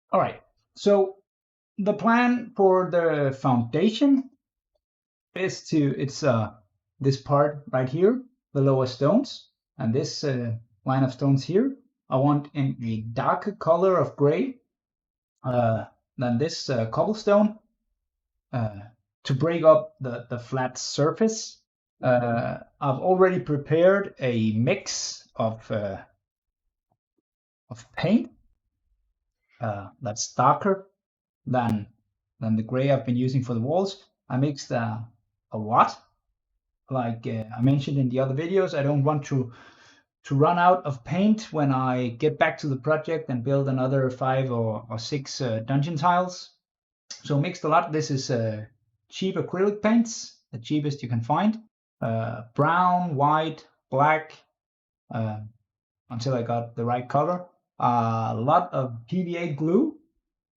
All right, so the plan for the foundation is it's this part right here, the lower stones, and this line of stones here. I want in a darker color of gray than this cobblestone to break up the flat surface. I've already prepared a mix of paint that's darker than the gray I've been using for the walls. I mixed a lot. Like I mentioned in the other videos, I don't want to run out of paint when I get back to the project and build another 5 or 6 dungeon tiles. So mixed a lot. This is cheap acrylic paints, the cheapest you can find. Brown, white, black, until I got the right color. A lot of PVA glue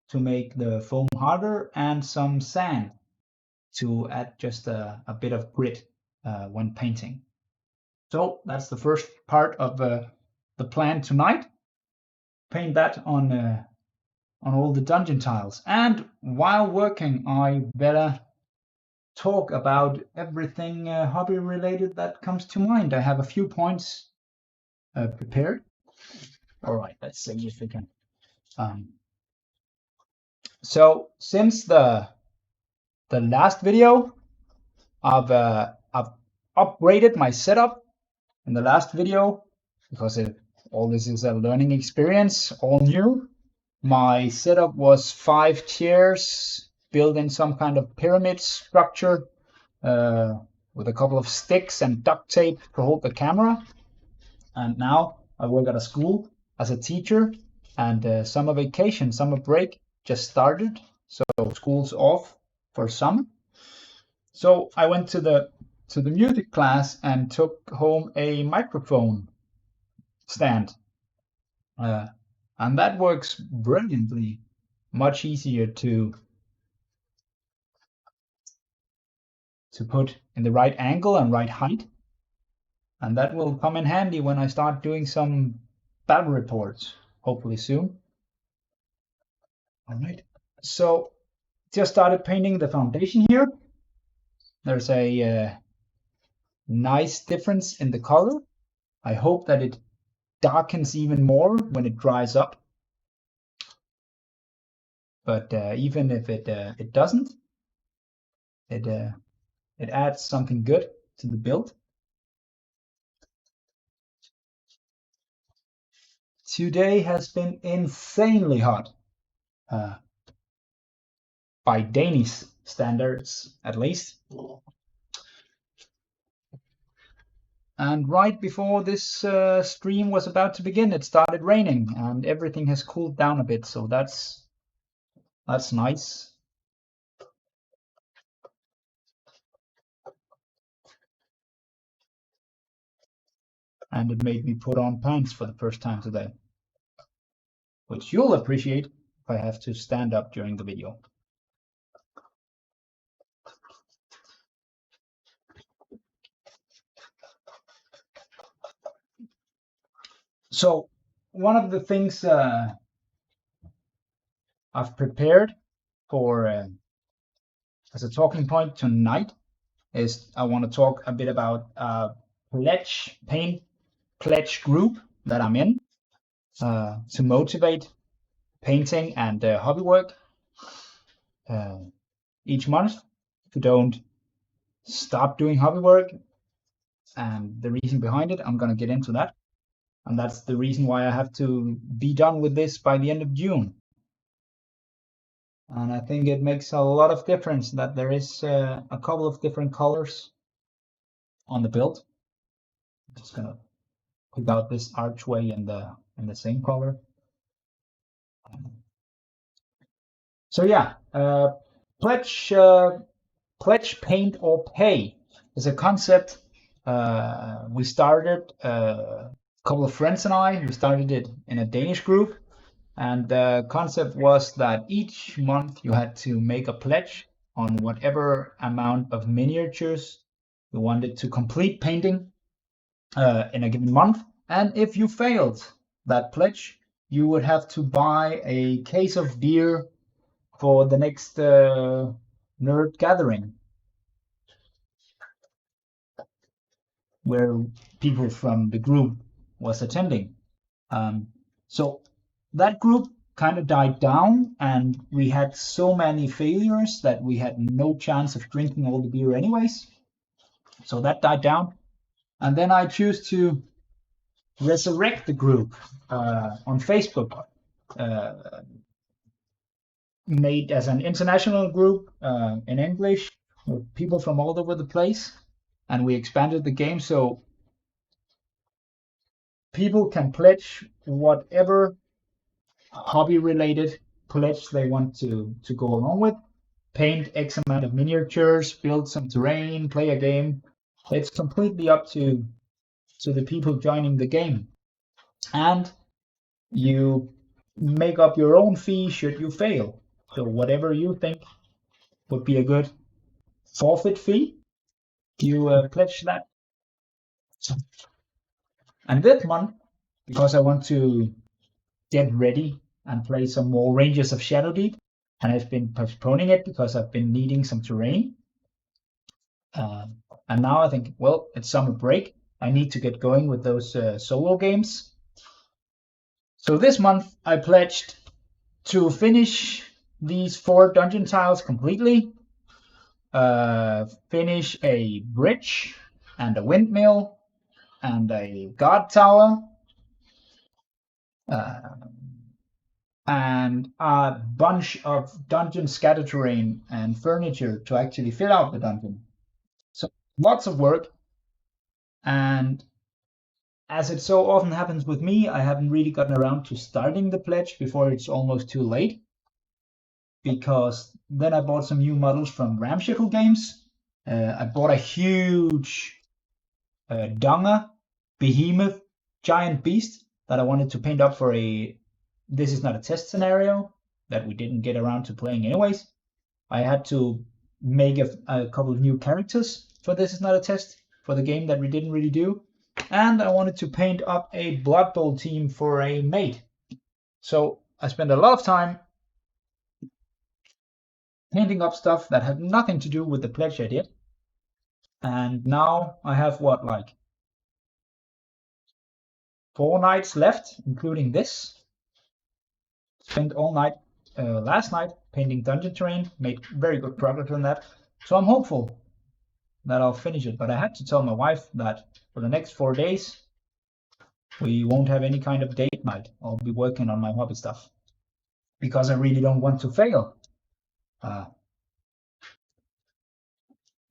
to make the foam harder, and some sand to add just a bit of grit when painting. So that's the first part of the plan tonight. Paint that on all the dungeon tiles. And while working, I better talk about everything hobby related that comes to mind. I have a few points prepared. All right, let's see if we can. So since the last video, I've upgraded my setup in the last video because all this is a learning experience, all new. My setup was 5 chairs built in some kind of pyramid structure with a couple of sticks and duct tape to hold the camera. And now I work at a school as a teacher, and summer vacation, summer break just started, so school's off for summer. So I went to the music class and took home a microphone stand, and that works brilliantly. Much easier to put in the right angle and right height, and that will come in handy when I start doing some battle reports, hopefully soon. All right, so just started painting the foundation here. There's a nice difference in the color. I hope that it darkens even more when it dries up. But even if it doesn't, it adds something good to the build. Today has been insanely hot, by Danish standards at least. And right before this stream was about to begin, it started raining, and everything has cooled down a bit, so that's nice. And it made me put on pants for the first time today, which you'll appreciate if I have to stand up during the video. So one of the things I've prepared for as a talking point tonight is I want to talk a bit about paint pledge group that I'm in to motivate painting and hobby work each month to don't stop doing hobby work. And the reason behind it, I'm going to get into that. And that's the reason why I have to be done with this by the end of June. And I think it makes a lot of difference that there is a couple of different colors on the build. I'm just going to pick out this archway in the same color. So yeah, pledge paint or pay is a concept we started, a couple of friends and I, we started it in a Danish group, and the concept was that each month you had to make a pledge on whatever amount of miniatures you wanted to complete painting in a given month, and if you failed that pledge, you would have to buy a case of beer for the next nerd gathering, where people from the group was attending. So that group kind of died down, and we had so many failures that we had no chance of drinking all the beer anyways. So that died down, and then I choose to resurrect the group on Facebook, made as an international group in English with people from all over the place, and we expanded the game so people can pledge whatever hobby related pledge they want to go along with. Paint X amount of miniatures, build some terrain, play a game. It's completely up to the people joining the game. And you make up your own fee should you fail. So whatever you think would be a good forfeit fee, you pledge that. And this month, because I want to get ready and play some more Rangers of Shadow Deep, and I've been postponing it because I've been needing some terrain. And now I think, well, it's summer break. I need to get going with those solo games. So this month I pledged to finish these 4 dungeon tiles completely, finish a bridge and a windmill and a guard tower, and a bunch of dungeon scatter terrain and furniture to actually fill out the dungeon. So lots of work, and as it so often happens with me, I haven't really gotten around to starting the pledge before it's almost too late, because then I bought some new models from Ramshackle Games. I bought a huge Dunga behemoth giant beast that I wanted to paint up for a This Is Not a Test scenario that we didn't get around to playing anyways. I had to make a couple of new characters for This Is Not a Test for the game that we didn't really do. And I wanted to paint up a Blood Bowl team for a mate. So I spent a lot of time painting up stuff that had nothing to do with the pledge I did. And now I have what, like 4 nights left, including this. Spent all night last night painting dungeon terrain, made very good progress on that. So I'm hopeful that I'll finish it. But I had to tell my wife that for the next 4 days, we won't have any kind of date night. I'll be working on my hobby stuff because I really don't want to fail.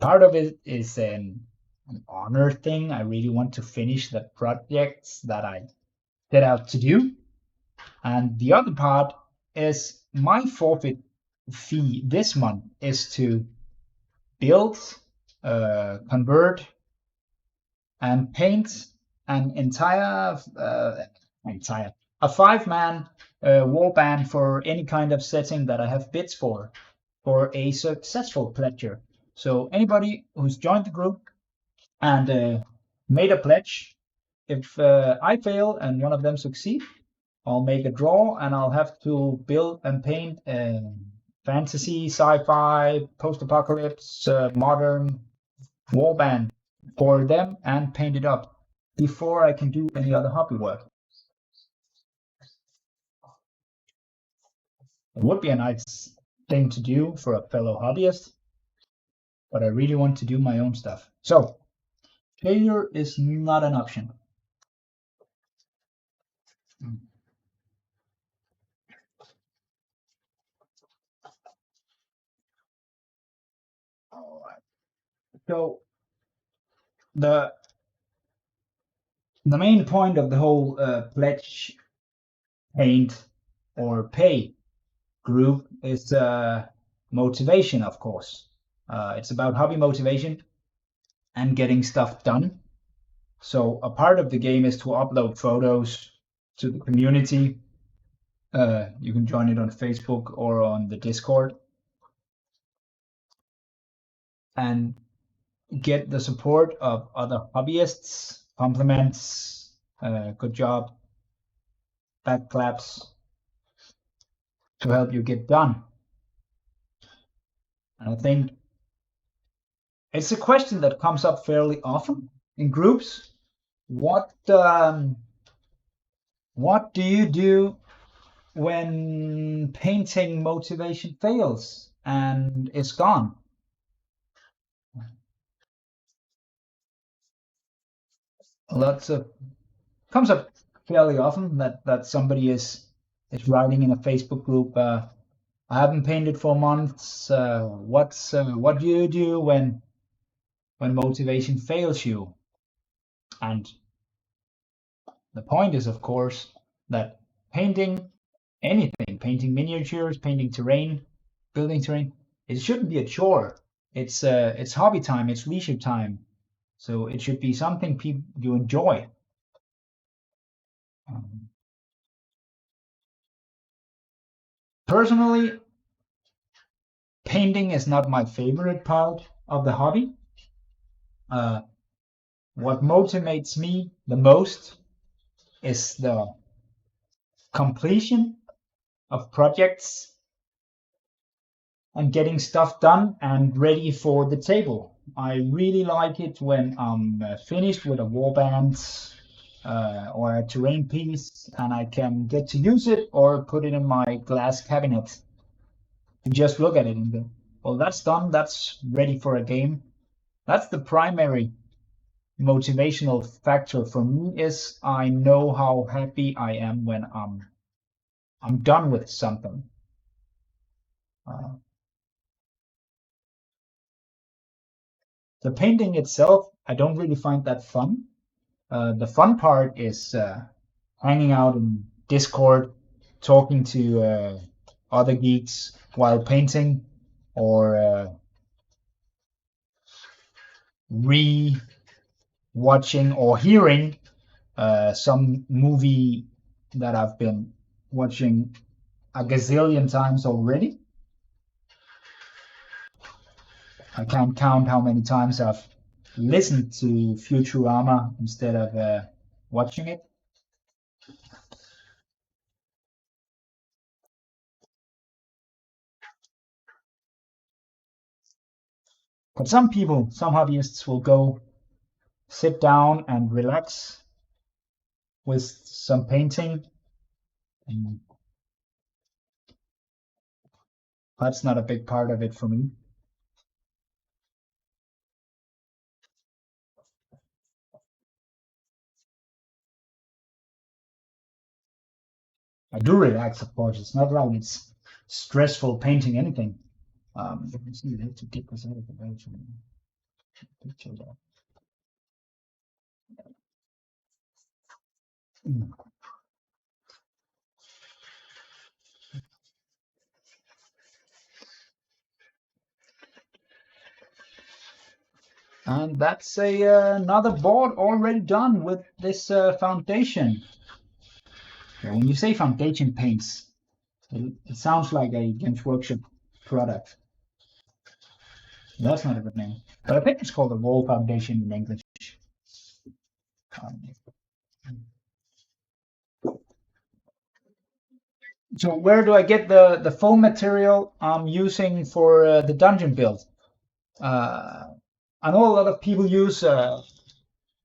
Part of it is an honor thing. I really want to finish the projects that I set out to do. And the other part is my forfeit fee this month is to build, convert, and paint an entire a 5-man warband for any kind of setting that I have bids for a successful pledger. So anybody who's joined the group and made a pledge, if I fail and one of them succeed, I'll make a draw and I'll have to build and paint fantasy, sci-fi, post-apocalypse, modern warband for them and paint it up before I can do any other hobby work. It would be a nice thing to do for a fellow hobbyist, but I really want to do my own stuff. So failure is not an option. All right. So the main point of the whole pledge, paint, or pay group is motivation, of course. It's about hobby motivation and getting stuff done. So a part of the game is to upload photos to the community. You can join it on Facebook or on the Discord and get the support of other hobbyists, compliments, good job, back claps to help you get done. And I think it's a question that comes up fairly often in groups. What do you do when painting motivation fails and it's gone? Lots of comes up fairly often that somebody is writing in a Facebook group. I haven't painted for months. What do you do when motivation fails you? And the point is, of course, that painting anything, painting miniatures, painting terrain, building terrain, it shouldn't be a chore. It's hobby time, it's leisure time. So it should be something you enjoy. Personally, painting is not my favorite part of the hobby. What motivates me the most is the completion of projects and getting stuff done and ready for the table. I really like it when I'm finished with a warband or a terrain piece and I can get to use it or put it in my glass cabinet and just look at it and go, well, that's done, that's ready for a game. That's the primary motivational factor for me, is I know how happy I am when I'm done with something. The painting itself, I don't really find that fun. The fun part is hanging out in Discord, talking to other geeks while painting, or re-watching or hearing some movie that I've been watching a gazillion times already. I can't count how many times I've listened to Futurama instead of watching it. But some people, some hobbyists will go sit down and relax with some painting. And that's not a big part of it for me. I do relax, of course. It's not like it's stressful painting anything. You can see, you have to get this out of the way from the picture there. And that's another board already done with this foundation. When you say foundation paints, it sounds like a Games Workshop product. That's not a good name, but I think it's called a wall foundation in English. So where do I get the foam material I'm using for the dungeon build? I know a lot of people use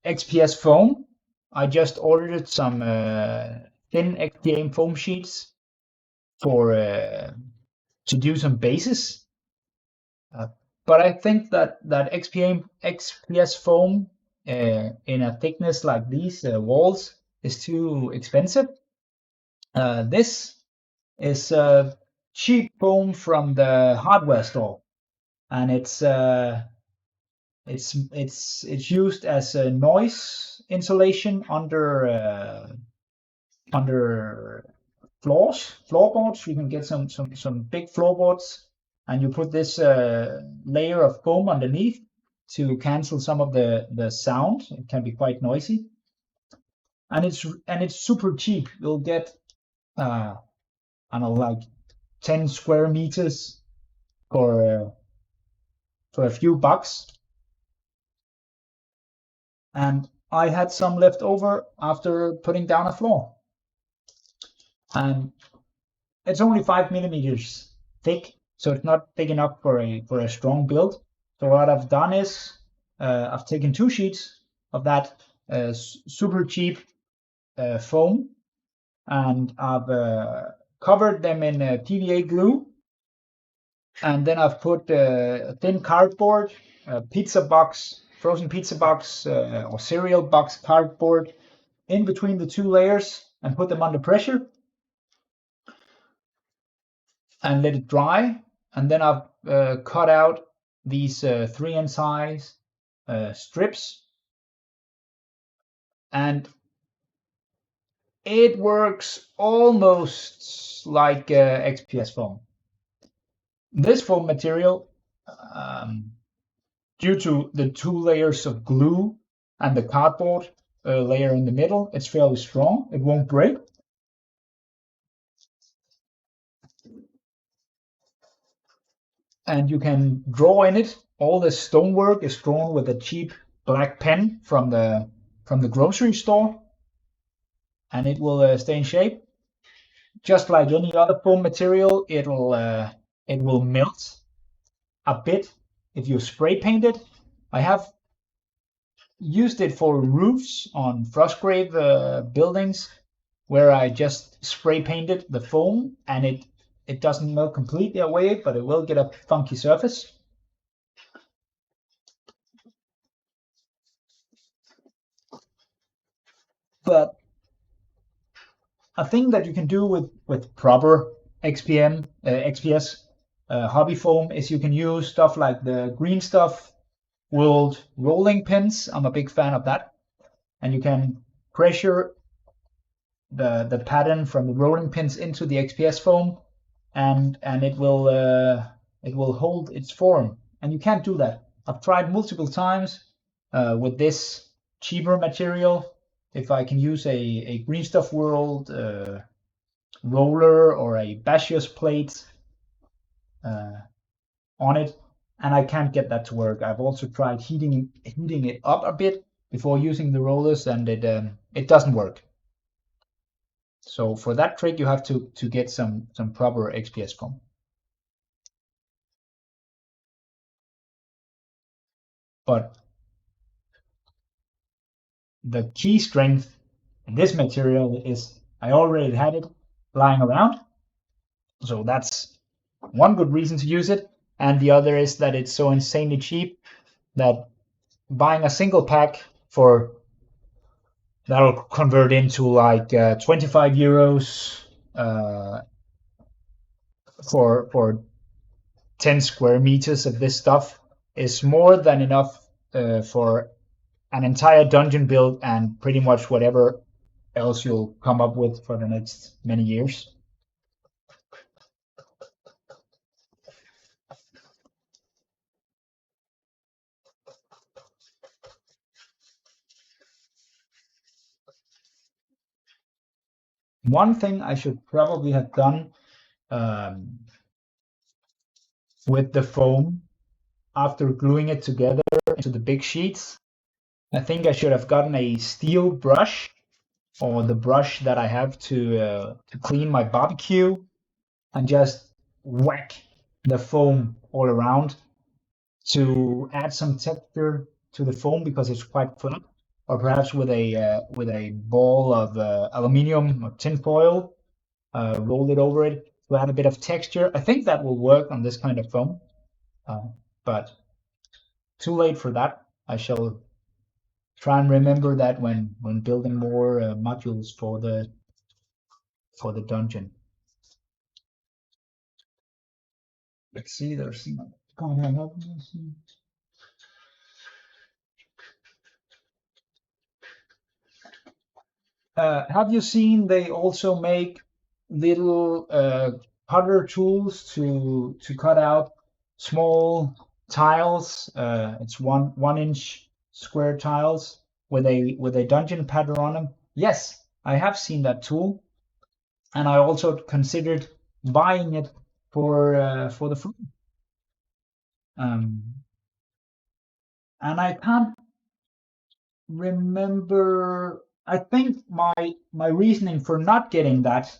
XPS foam. I just ordered some thin XPS foam sheets for to do some bases. But I think that XPS foam in a thickness like these walls is too expensive. This is cheap foam from the hardware store, and it's used as a noise insulation under floorboards. You can get some big floorboards, and you put this layer of foam underneath to cancel some of the sound. It can be quite noisy, and it's super cheap. You'll get I don't know, like 10 square meters for a few bucks. And I had some left over after putting down a floor. and it's only 5 millimeters thick, so it's not thick enough for a strong build. So what I've done is I've taken 2 sheets of that super cheap foam, and I've covered them in PVA glue, and then I've put a thin cardboard, pizza box, frozen pizza box or cereal box cardboard in between the 2 layers and put them under pressure and let it dry. And then I've cut out these 3-inch size strips, and it works almost like XPS foam. This foam material, due to the 2 layers of glue and the cardboard layer in the middle, it's fairly strong. It won't break. And you can draw in it. All the stonework is drawn with a cheap black pen from the grocery store, and it will stay in shape. Just like any other foam material, it will melt a bit if you spray paint it. I have used it for roofs on frostgrave buildings where I just spray painted the foam, and it doesn't melt completely away, but it will get a funky surface. But a thing that you can do with proper XPS hobby foam is you can use stuff like the Green Stuff World rolling pins. I'm a big fan of that, and you can pressure the pattern from the rolling pins into the XPS foam, and it will hold its form. And you can't do that. I've tried multiple times with this cheaper material. If I can use a Green Stuff World roller or a Basius plate on it, and I can't get that to work. I've also tried heating it up a bit before using the rollers, and it doesn't work. So for that trick, you have to get some proper XPS foam. But the key strength in this material is I already had it lying around, so that's one good reason to use it. And the other is that it's so insanely cheap that buying a single pack that'll convert into like 25 euros for 10 square meters of this stuff is more than enough for an entire dungeon build and pretty much whatever else you'll come up with for the next many years. One thing I should probably have done with the foam after gluing it together into the big sheets, I think I should have gotten a steel brush, or the brush that I have to clean my barbecue, and just whack the foam all around to add some texture to the foam because it's quite flat, or perhaps with a ball of aluminium or tin foil, roll it over it to add a bit of texture. I think that will work on this kind of foam, but too late for that. I shall try and remember that when building more modules for the dungeon. Let's see, there's have you seen they also make little cutter tools to cut out small tiles? It's 1-inch square tiles with a dungeon pattern on them. Yes, I have seen that tool, and I also considered buying it for the food. And I can't remember. I think my reasoning for not getting that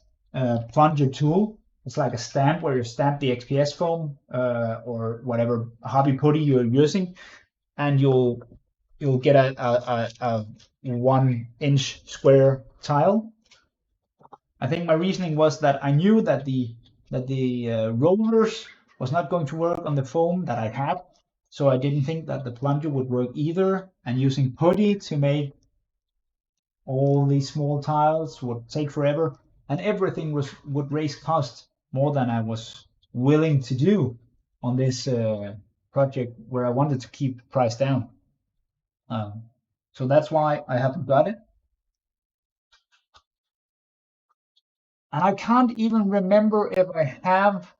plunger tool. It's like a stamp where you stamp the XPS foam or whatever hobby putty you're using, and you'll get a 1-inch square tile. I think my reasoning was that I knew that the rollers was not going to work on the foam that I had, so I didn't think that the plunger would work either. And using putty to make all these small tiles would take forever, and everything would raise cost more than I was willing to do on this project where I wanted to keep the price down. So that's why I haven't got it. And I can't even remember if I have,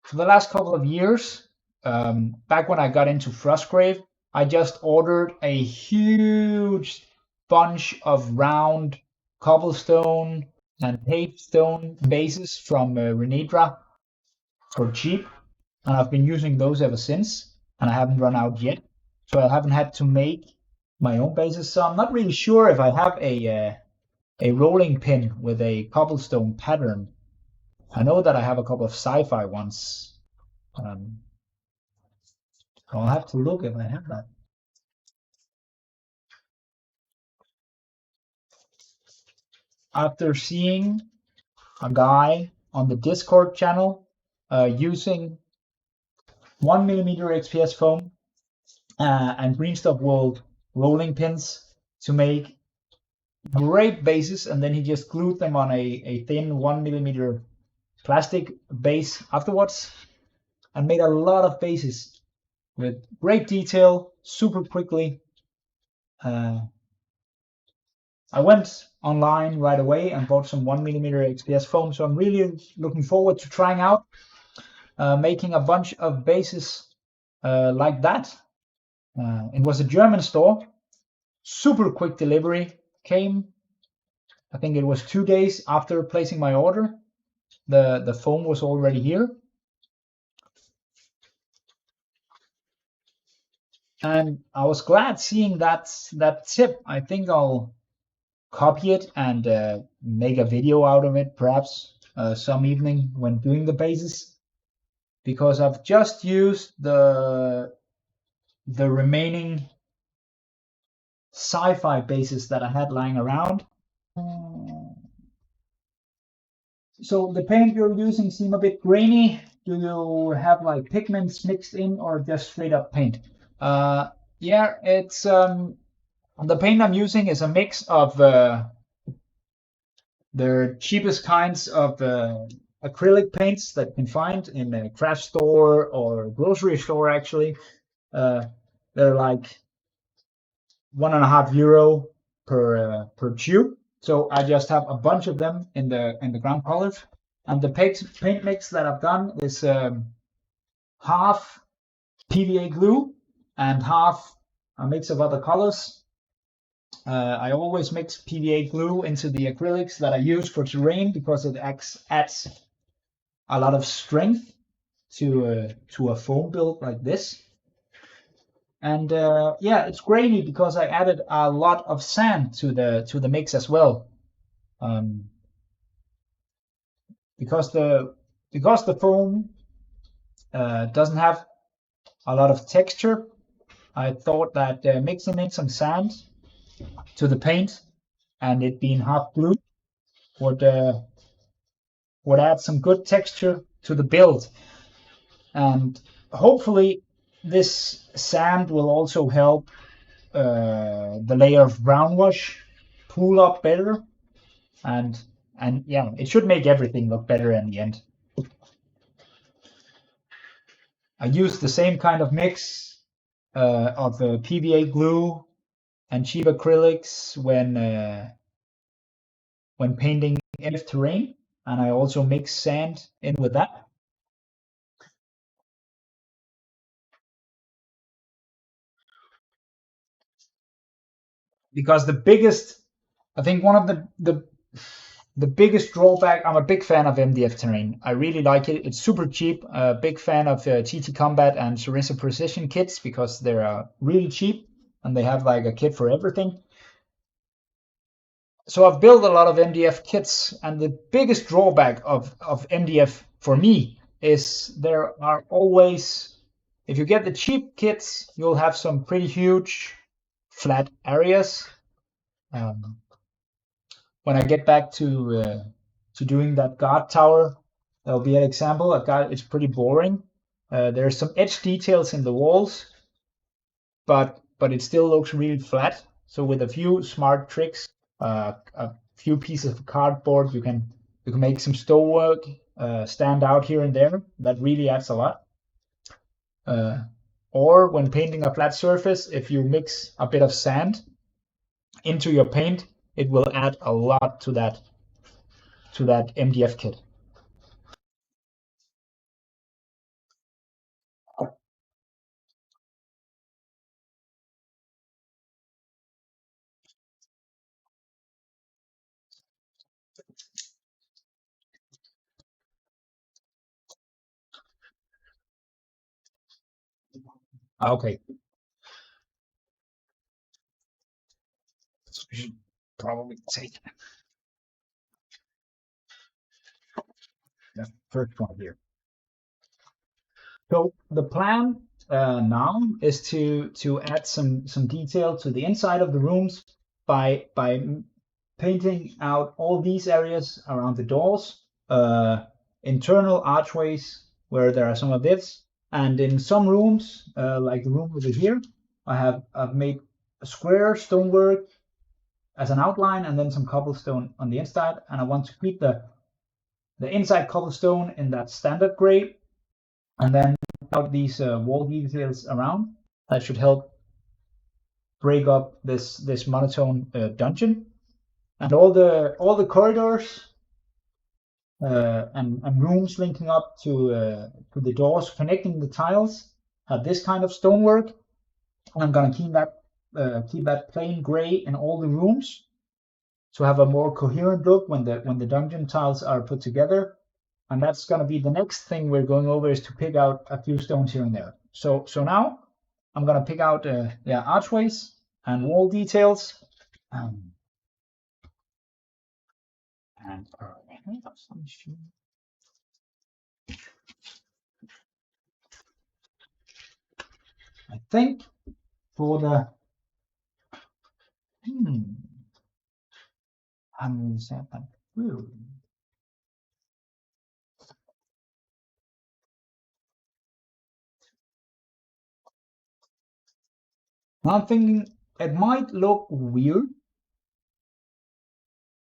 for the last couple of years, back when I got into Frostgrave, I just ordered a huge bunch of round cobblestone and paved stone bases from Renedra for cheap, and I've been using those ever since, and I haven't run out yet, so I haven't had to make my own bases. So I'm not really sure if I have a rolling pin with a cobblestone pattern. I know that I have a couple of sci-fi ones. I'll have to look if I have that. After seeing a guy on the Discord channel using 1mm XPS foam and Greenstuff World rolling pins to make great bases, and then he just glued them on a thin 1mm plastic base afterwards and made a lot of bases with great detail super quickly. I went online right away and bought some 1mm XPS foam, so I'm really looking forward to trying out making a bunch of bases like that. It was a German store, super quick delivery, came, I think it was 2 days after placing my order. The foam was already here. And I was glad seeing that tip. I think I'll copy it and make a video out of it, perhaps some evening when doing the bases, because I've just used the remaining sci-fi bases that I had lying around. So the paint you're using seem a bit grainy. Do you have like pigments mixed in or just straight up paint? Yeah, it's the paint I'm using is a mix of the cheapest kinds of acrylic paints that you can find in a craft store or grocery store. Actually, they're like €1.50 per tube. So I just have a bunch of them in the ground colors, and the paint mix that I've done is half PVA glue and half a mix of other colors. I always mix PVA glue into the acrylics that I use for terrain because it adds a lot of strength to a foam build like this. And yeah, it's grainy because I added a lot of sand to the mix as well. Because the foam doesn't have a lot of texture, I thought that mixing in some sand to the paint and it being half blue would add some good texture to the build. And hopefully this sand will also help the layer of brown wash pool up better, and yeah, it should make everything look better in the end. I used the same kind of mix of PVA glue and cheap acrylics when painting NF terrain, and I also mix sand in with that. Because I think one of the biggest drawback, I'm a big fan of MDF terrain. I really like it. It's super cheap. Big fan of TT Combat and Sarissa Precision kits because they're really cheap and they have like a kit for everything. so I've built a lot of MDF kits, and the biggest drawback of MDF for me is there are always, if you get the cheap kits, you'll have some pretty huge flat areas. When I get back to doing that guard tower, that'll be an example. It's pretty boring. There's some edge details in the walls, but it still looks really flat. So with a few smart tricks, a few pieces of cardboard, you can make some stonework stand out here and there. That really adds a lot. Or when painting a flat surface, if you mix a bit of sand into your paint, it will add a lot to that MDF kit. Okay, so we should probably take the first one here. So the plan now is to add some detail to the inside of the rooms by painting out all these areas around the doors, internal archways where there are some of this, and in some rooms, like the room over here, I've made a square stonework as an outline and then some cobblestone on the inside, and I want to keep the inside cobblestone in that standard gray, and then out these wall details around. That should help break up this monotone dungeon, and all the corridors and rooms linking up to the doors connecting the tiles have this kind of stonework. I'm gonna keep that plain gray in all the rooms to have a more coherent look when the dungeon tiles are put together. And that's gonna be the next thing we're going over, is to pick out a few stones here and there. So now I'm gonna pick out archways and wall details. And I think for the I'm going to set that through. Now I'm thinking it might look weird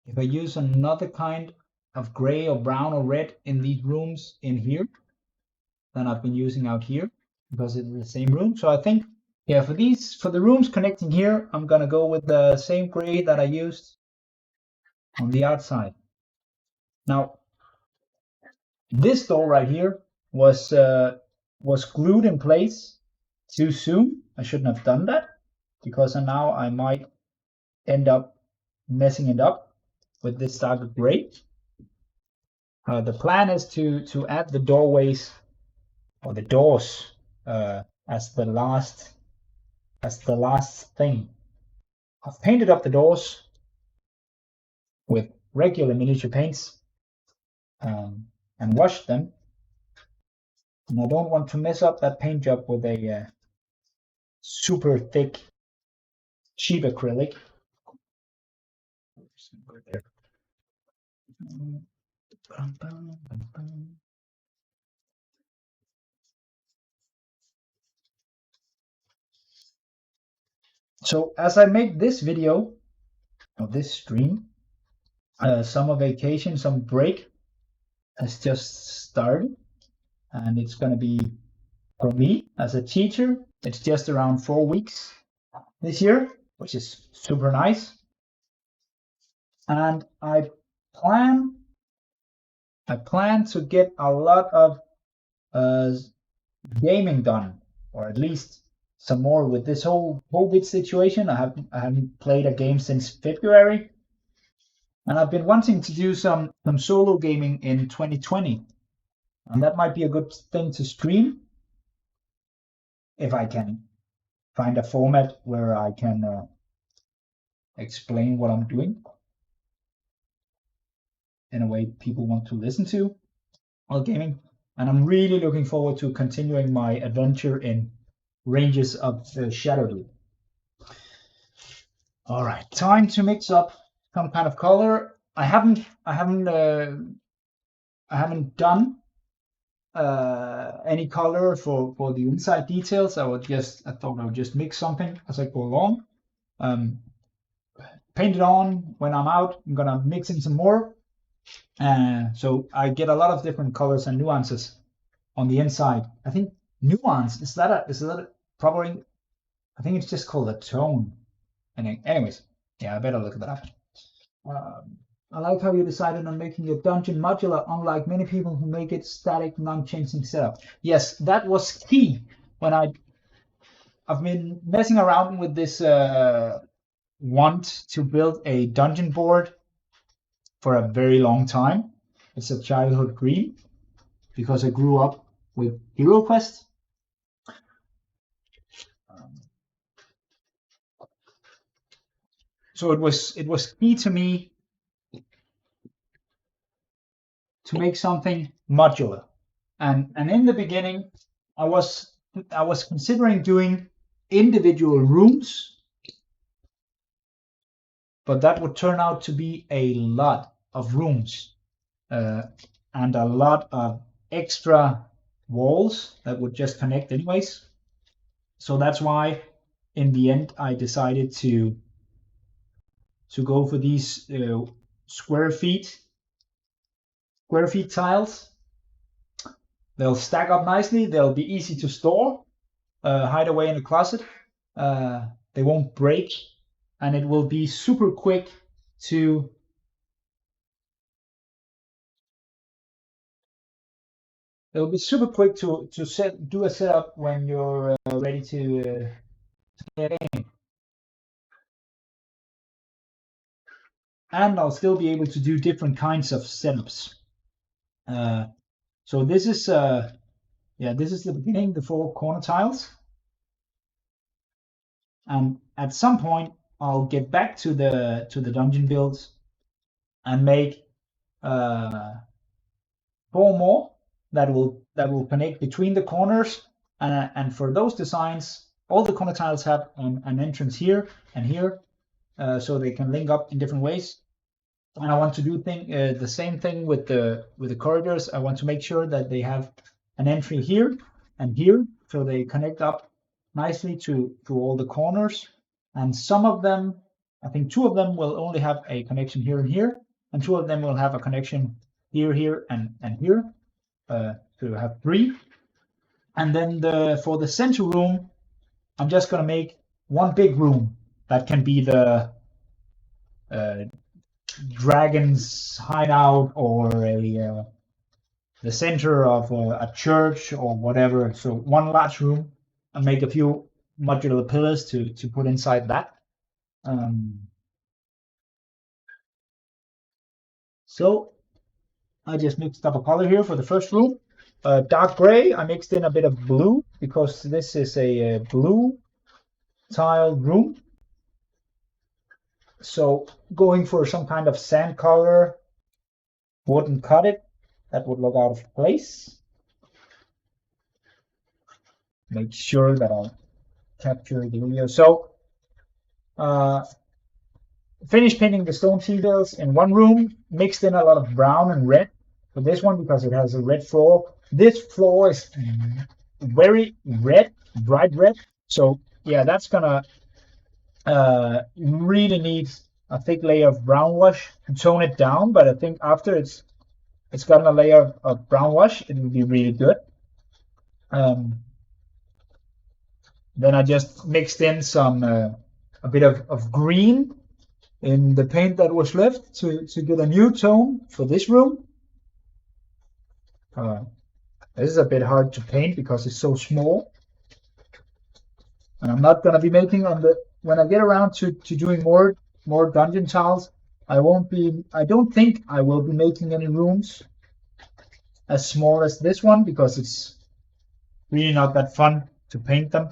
if I use another kind of gray or brown or red in these rooms in here than I've been using out here, because it's the same room. So I think, yeah, for the rooms connecting here, I'm gonna go with the same gray that I used on the outside. Now, this door right here was glued in place too soon. I shouldn't have done that, because now I might end up messing it up with this dark gray. The plan is to add the doorways or the doors as the last thing. I've painted up the doors with regular miniature paints and washed them, and I don't want to mess up that paint job with a super thick cheap acrylic. So as I make this video, or this stream, summer vacation, some break has just started, and it's going to be, for me as a teacher, it's just around 4 weeks this year, which is super nice. And I plan to get a lot of gaming done, or at least some more with this whole COVID situation. I haven't played a game since February, and I've been wanting to do some solo gaming in 2020, and that might be a good thing to stream if I can find a format where I can explain what I'm doing. in a way people want to listen to wargaming. And I'm really looking forward to continuing my adventure in Ranges of Shadowdeep. All right, time to mix up some kind of color. I haven't done any color for the inside details. I thought I would just mix something as I go along. Paint it on when I'm out. I'm gonna mix in some more, so I get a lot of different colors and nuances on the inside. I think nuance is that probably, I think it's just called a tone. And anyways, yeah, I better look that up. I like how you decided on making your dungeon modular, unlike many people who make it static, non-changing setup. Yes, that was key when I've been messing around with this want to build a dungeon board for a very long time. It's a childhood dream because I grew up with HeroQuest. So it was key to me to make something modular. And in the beginning, I was considering doing individual rooms, but that would turn out to be a lot of rooms and a lot of extra walls that would just connect anyways. So that's why in the end I decided to go for these square feet tiles. They'll stack up nicely. They'll be easy to store, hide away in a closet. They won't break, and it will be super quick to do a setup when you're ready to get in. And I'll still be able to do different kinds of setups. So this is this is the beginning, the 4 corner tiles. And at some point I'll get back to the dungeon builds and make 4 more that will connect between the corners. And for those designs, all the corner tiles have an entrance here and here, so they can link up in different ways. And I want to do the same thing with the corridors. I want to make sure that they have an entry here and here, so they connect up nicely to all the corners. And some of them, I think 2 of them will only have a connection here and here, and 2 of them will have a connection here, here, and here. So you have 3. And then for the center room, I'm just gonna make one big room that can be the dragon's hideout or the center of a church or whatever. So one large room, and make a few modular pillars to put inside that. So I just mixed up a color here for the first room. Dark gray. I mixed in a bit of blue because this is a blue tiled room. So going for some kind of sand color wouldn't cut it. That would look out of place. Make sure that I capture the video. So finished painting the stone citadels in one room, mixed in a lot of brown and red for this one because it has a red floor. This floor is very red, bright red. So yeah, that's gonna really need a thick layer of brown wash to tone it down. But I think after it's gotten a layer of brown wash, it will be really good. Then I just mixed in some a bit of green in the paint that was left to get a new tone for this room. This is a bit hard to paint because it's so small, and I'm not going to be making when I get around to doing more dungeon tiles. I don't think I will be making any rooms as small as this one because it's really not that fun to paint them.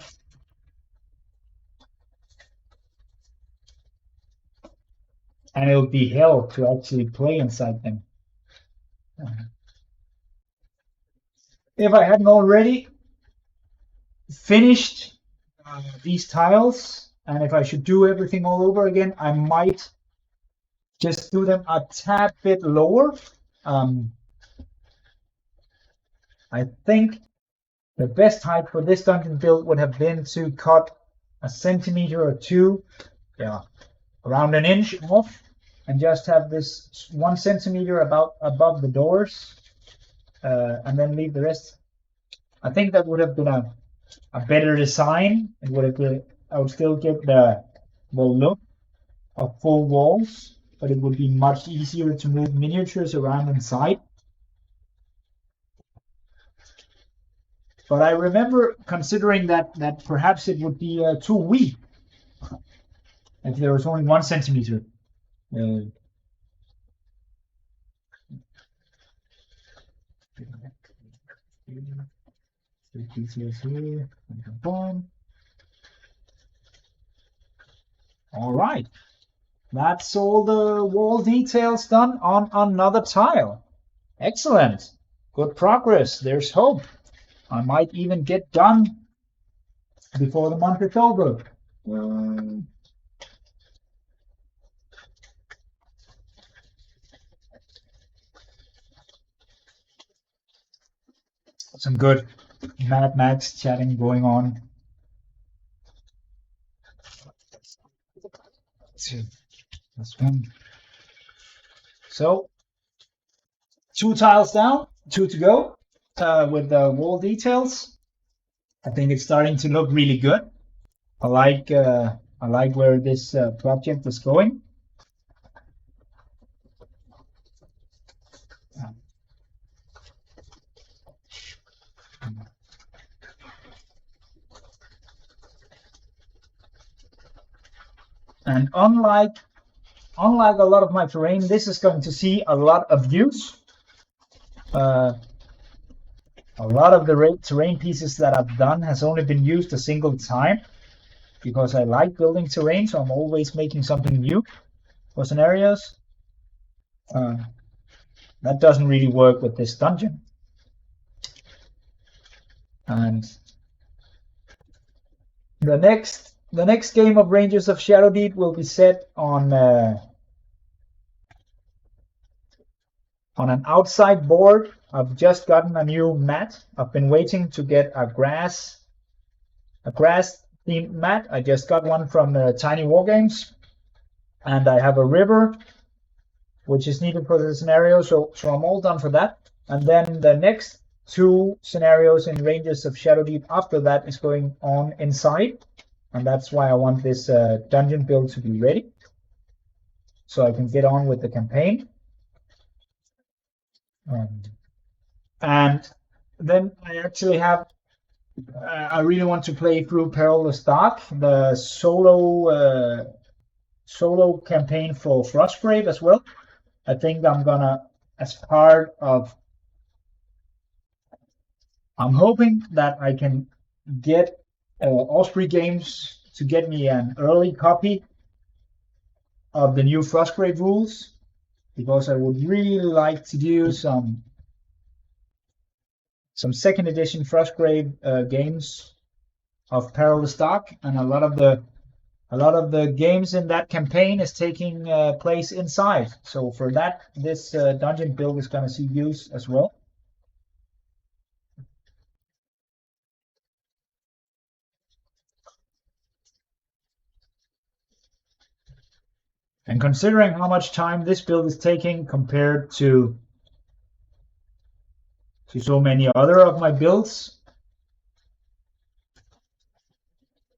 And it'll be hell to actually play inside them. if I hadn't already finished these tiles, and if I should do everything all over again, I might just do them a tad bit lower. I think the best height for this dungeon build would have been to cut a centimeter or two, yeah, around an inch off, and just have this 1 centimeter about above the doors, and then leave the rest. I think that would have been a better design. It would have been, I would still get the look of full walls, but it would be much easier to move miniatures around inside. But I remember considering that perhaps it would be too weak if there was only 1 centimeter. All right, that's all the wall details done on another tile. Excellent, good progress. There's hope. I might even get done before the month is over. Some good Mad Max chatting going on. This one. So 2 tiles down, 2 to go with the wall details. I think it's starting to look really good. I like where this project is going. And unlike a lot of my terrain, this is going to see a lot of use. A lot of the terrain pieces that I've done has only been used a single time, because I like building terrain, so I'm always making something new for scenarios. That doesn't really work with this dungeon. And the next game of Rangers of Shadowdeep will be set on an outside board. I've just gotten a new mat. I've been waiting to get a grass themed mat. I just got one from Tiny Wargames, and I have a river which is needed for the scenario, so I'm all done for that. And then the next 2 scenarios in Rangers of Shadowdeep after that is going on inside, and that's why I want this dungeon build to be ready, so I can get on with the campaign. And then I actually have I really want to play through Perilous Dark, the solo campaign for Frostgrave as well. I think I'm gonna, as part of, I'm hoping that I can get Osprey Games to get me an early copy of the new Frostgrave rules, because I would really like to do some 2nd edition Frostgrave games of Perilous Dark, and a lot of the games in that campaign is taking place inside. So for that, this dungeon build is going to see use as well. And considering how much time this build is taking compared to so many other of my builds,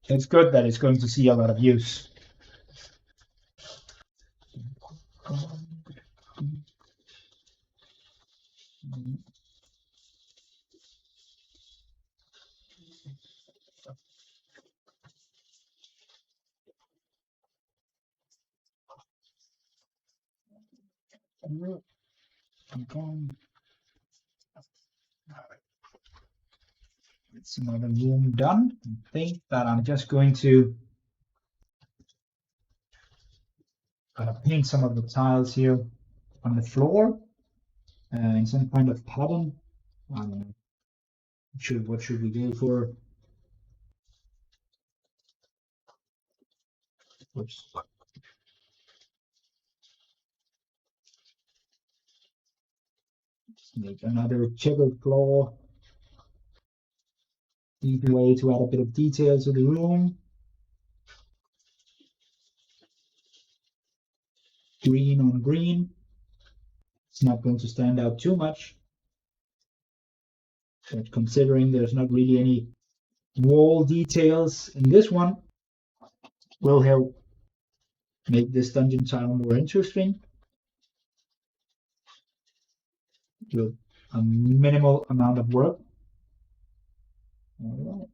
it's good that it's going to see a lot of use. It's another room done. I think that I'm just going to paint some of the tiles here on the floor in some kind of pattern. What should we go for? Oops. Make another checkered floor. Easy way to add a bit of detail to the room. Green on green. It's not going to stand out too much, but considering there's not really any wall details in this one, will help make this dungeon tile more interesting with a minimal amount of work. All right.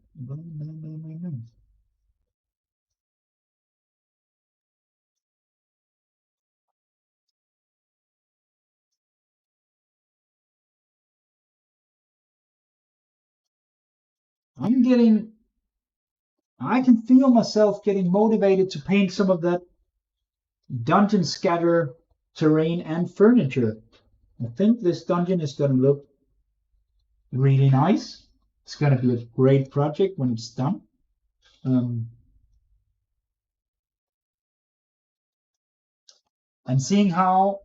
I can feel myself getting motivated to paint some of that dungeon scatter terrain and furniture. I think this dungeon is going to look really nice. It's going to be a great project when it's done. I'm seeing how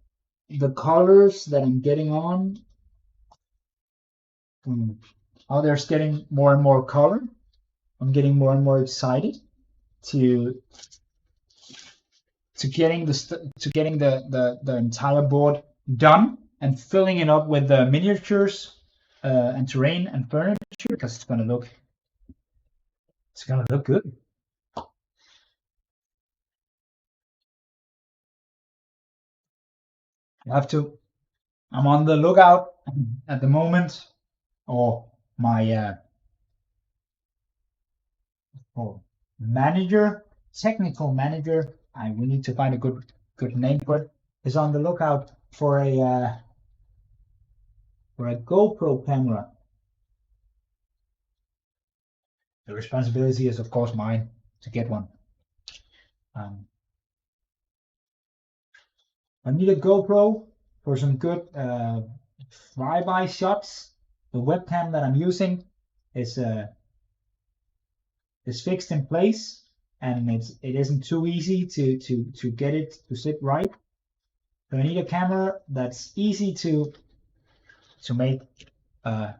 the colors that I'm getting on, how they're getting more and more color. I'm getting more and more excited to getting the entire board done and filling it up with the miniatures and terrain and furniture, because it's gonna look good. I'm on the lookout at the moment, or my manager, technical manager. We need to find a good name for it. Is on the lookout for a GoPro camera. The responsibility is, of course, mine to get one. I need a GoPro for some good flyby shots. The webcam that I'm using is fixed in place, and it isn't too easy to get it to sit right. So I need a camera that's easy to make a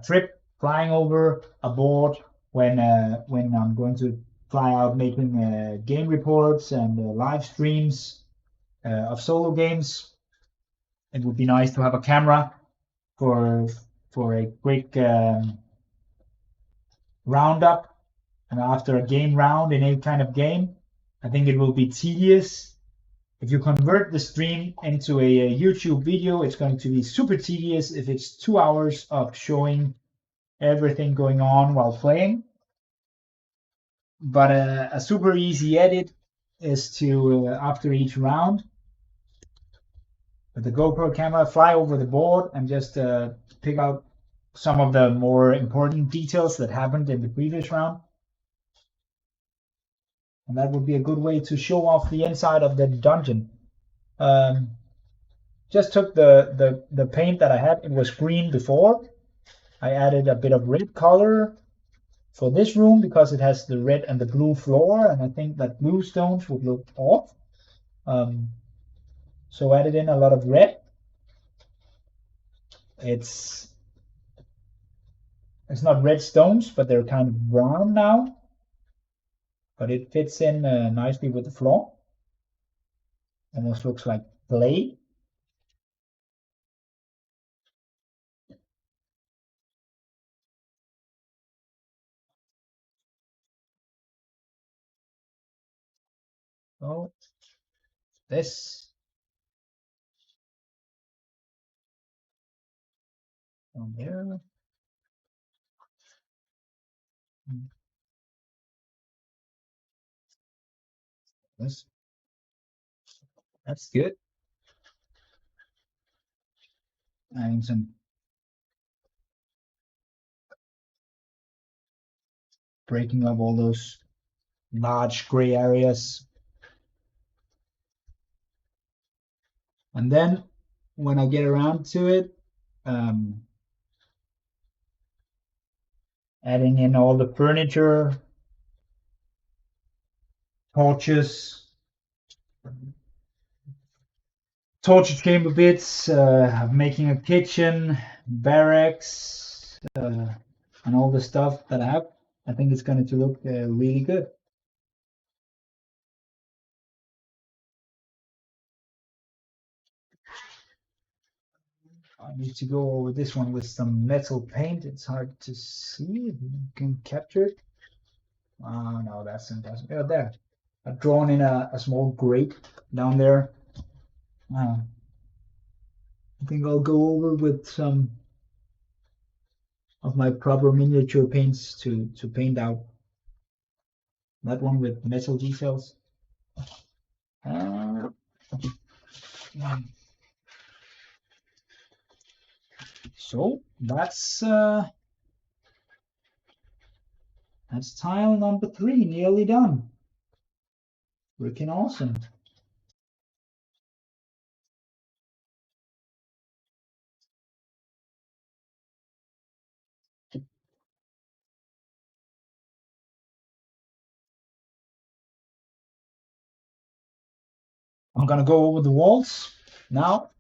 trip flying over a board when I'm going to fly out making game reports and live streams of solo games. It would be nice to have a camera for a quick roundup, and after a game round in any kind of game. I think it will be tedious. If you convert the stream into a YouTube video, it's going to be super tedious if it's 2 hours of showing everything going on while playing. But a super easy edit is to, after each round, with the GoPro camera, fly over the board and just pick out some of the more important details that happened in the previous round. And that would be a good way to show off the inside of the dungeon. Just took the paint that I had. It was green before. I added a bit of red color for this room because it has the red and the blue floor, and I think that blue stones would look off. So added in a lot of red. It's not red stones, but they're kind of brown now. But it fits in nicely with the floor. Almost looks like clay. So this on there. This, that's good. Adding some breaking up all those large gray areas. And then when I get around to it, Adding in all the furniture, torches, torture chamber bits, making a kitchen, barracks, and all the stuff that I have. I think it's going to look really good. I need to go over this one with some metal paint. It's hard to see if you can capture it. Oh no, that's impossible. Yeah, there. I've drawn in a small grate down there. Uh, I think I'll go over with some of my proper miniature paints to paint out that one with metal details. Uh, so that's tile number 3 nearly done. Freaking awesome. I'm gonna go over the walls now,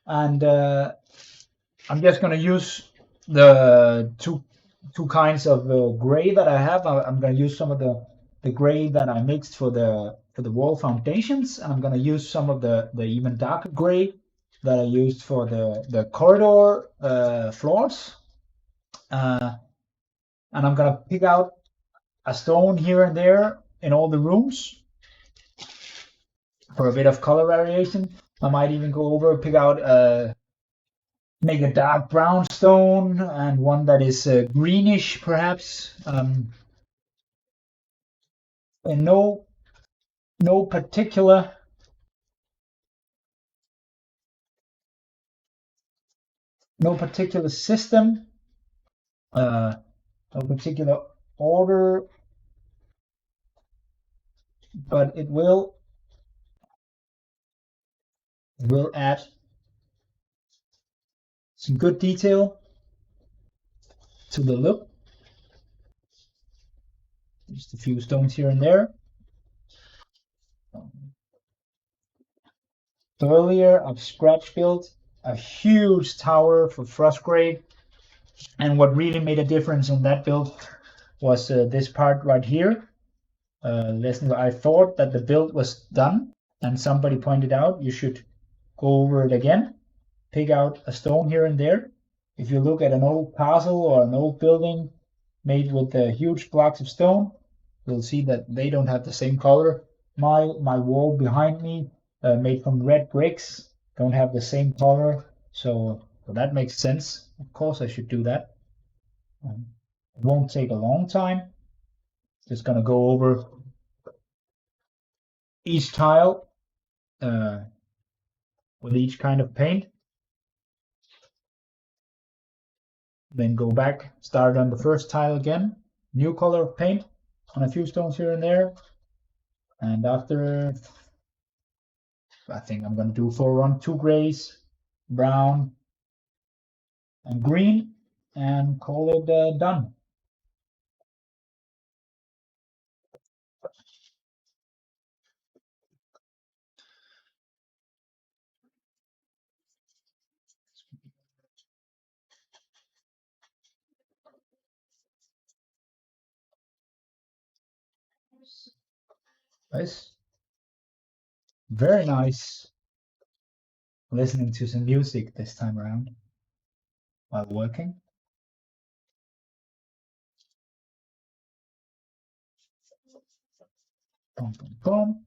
and I'm just gonna use the two kinds of gray that I have. I'm gonna use some of the gray that I mixed for the wall foundations, and I'm gonna use some of the even darker gray that I used for the corridor floors. And I'm gonna pick out a stone here and there in all the rooms for a bit of color variation. I might even go over, pick out make a dark brown stone and one that is greenish perhaps. And no particular system, no particular order, but it will add some good detail to the look. Just a few stones here and there. Earlier, I've scratch built a huge tower for Frostgrave, and what really made a difference in that build was this part right here. I thought that the build was done, and somebody pointed out you should go over it again, pick out a stone here and there. If you look at an old castle or an old building made with huge blocks of stone, you'll see that they don't have the same color. My wall behind me, made from red bricks, don't have the same color, so that makes sense. Of course, I should do that. It won't take a long time. Just gonna go over each tile uh, with each kind of paint. Then go back, start on the first tile again, new color of paint on a few stones here and there. And after, I think I'm gonna do 2 grays, brown, and green, and call it done. Nice, very nice. Listening to some music this time around while working. Boom, boom, boom.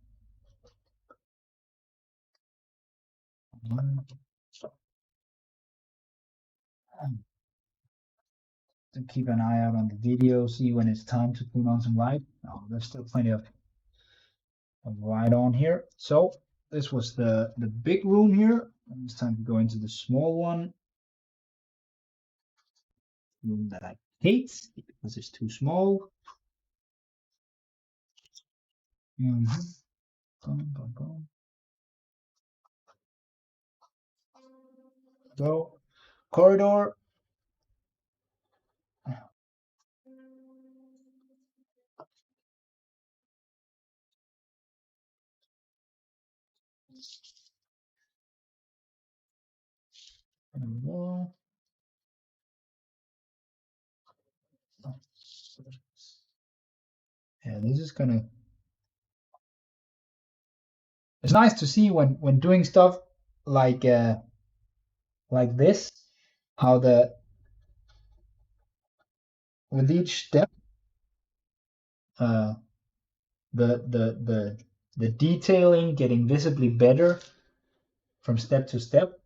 To keep an eye out on the video, see when it's time to put on some light. Oh, there's still plenty of light on here. So this was the big room here. And it's time to go into the small one. Room that I hate because it's too small. Boom, boom, boom. Go corridor. Yeah, this is gonna. It's nice to see when doing stuff like this, how with each step, uh, the detailing getting visibly better from step to step.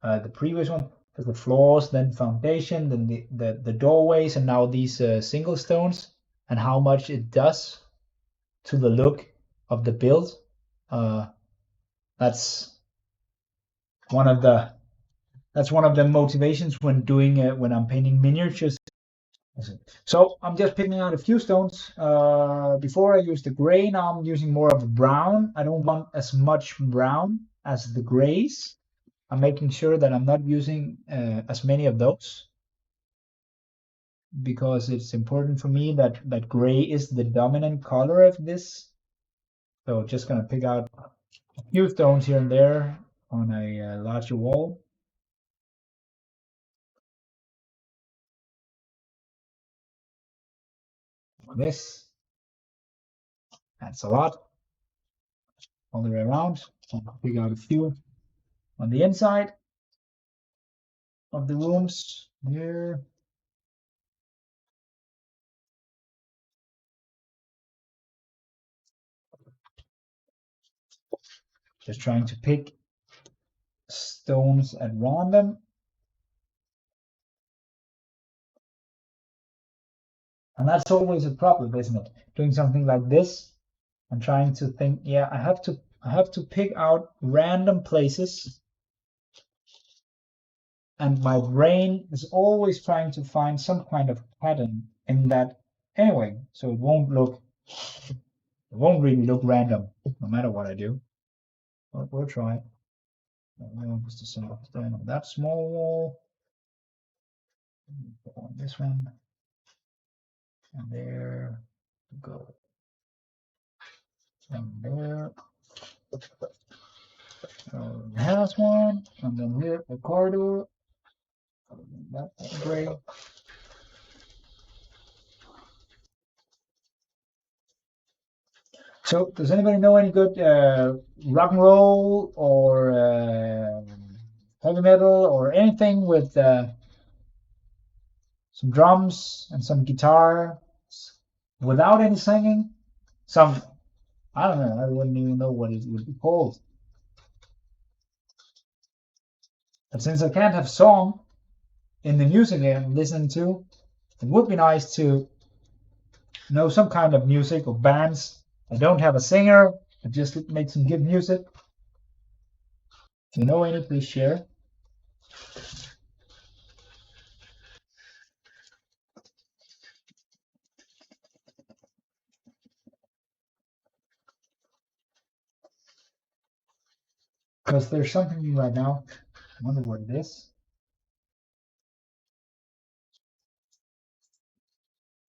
The previous one was the floors, then foundation, then the doorways, and now these single stones, and how much it does to the look of the build. That's one of the motivations when doing when I'm painting miniatures. So I'm just picking out a few stones. Before I used the gray, now I'm using more of a brown. I don't want as much brown as the grays. I'm making sure that I'm not using as many of those, because it's important for me that gray is the dominant color of this. So just gonna pick out a few stones here and there on a larger wall. This, that's a lot all the way around. I'll pick out a few on the inside of the rooms here. Just trying to pick stones at random. And that's always a problem, isn't it? Doing something like this and trying to think, yeah, I have to pick out random places, and my brain is always trying to find some kind of pattern in that anyway, so it won't really look random no matter what I do. But we'll try. Just to stand on that small wall, on this one, and there, go, and there. Has one, and then here a corridor. That's great. So, does anybody know any good rock and roll or heavy metal or anything with some drums and some guitar without any singing? Some, I don't know, I wouldn't even know what it would be called. But since I can't have song in the music I'm listening to, it would be nice to know some kind of music or bands that don't have a singer, but just make some good music. If you know any, please share. Because there's something new right now. I wonder what it is.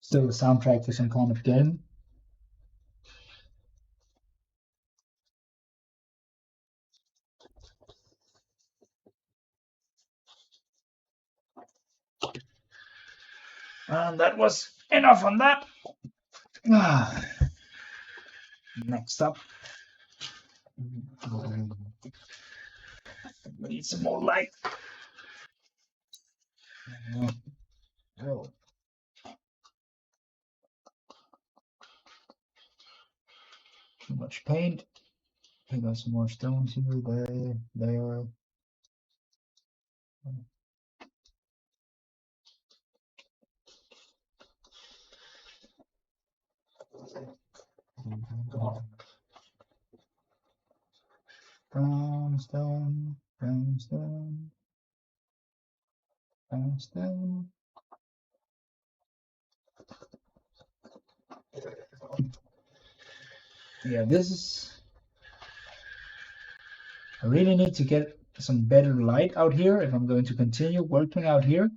Still the soundtrack for some kind of game. And that was enough on that. Next up, we need some more light. Oh. Too much paint. I got some more stones here. There. Brown stone, brown stone, brown stone. Yeah, this is. I really need to get some better light out here if I'm going to continue working out here.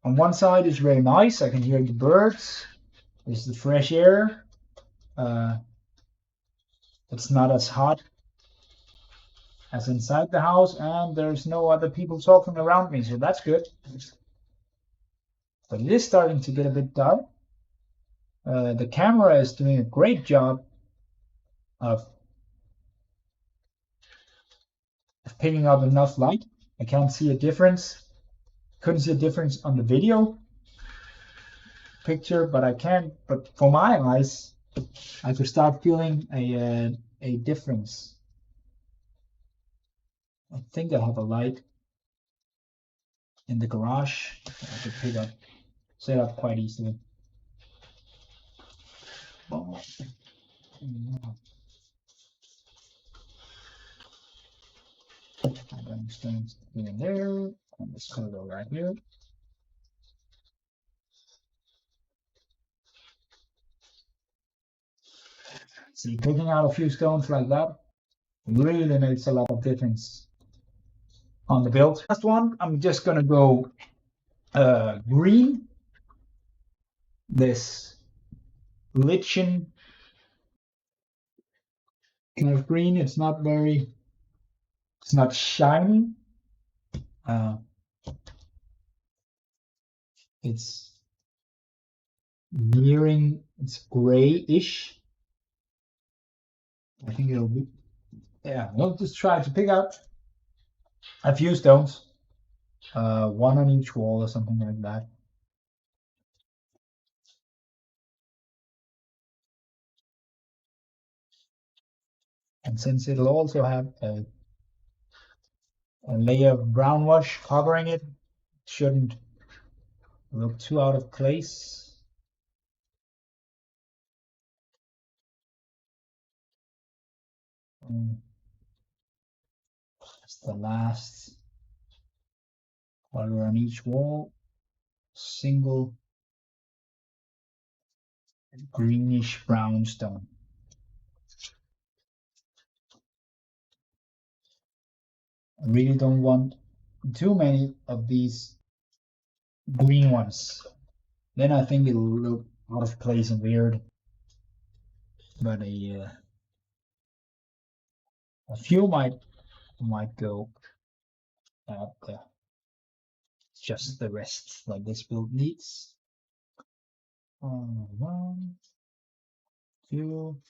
On one side is very nice. I can hear the birds. There's the fresh air. It's not as hot as inside the house, and there's no other people talking around me, so that's good. But it is starting to get a bit dark. The camera is doing a great job of picking up enough light. I can't see a difference. Couldn't see a difference on the video picture, but I can. But for my eyes, I could start feeling a difference. I think I have a light in the garage that I could set up quite easily. Oh. I'm going to stand in there, and this color go right here. See, picking out a few stones like that really makes a lot of difference on the build. Last one, I'm just gonna go green. This lichen kind of green. It's not shiny. It's nearing, it's grayish. I think it'll be, yeah, we'll just try to pick out a few stones, one on each wall or something like that. And since it'll also have a layer of brown wash covering it, shouldn't look too out of place. That's the last color on each wall. Single greenish brown stone. I really don't want too many of these green ones. Then I think it'll look out of place and weird. But a few might go at just the rest, like this build needs. 1, 2,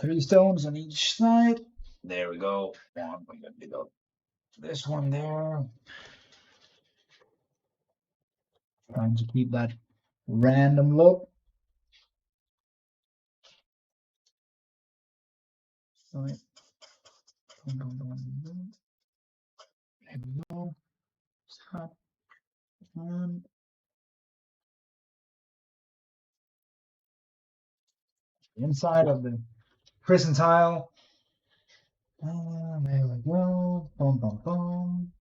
3 stones on each side. There we go. One, we got this one there. Trying to keep that random look. Right. There we go. Stop. And inside of the prison tile. There we go. Boom, boom, boom.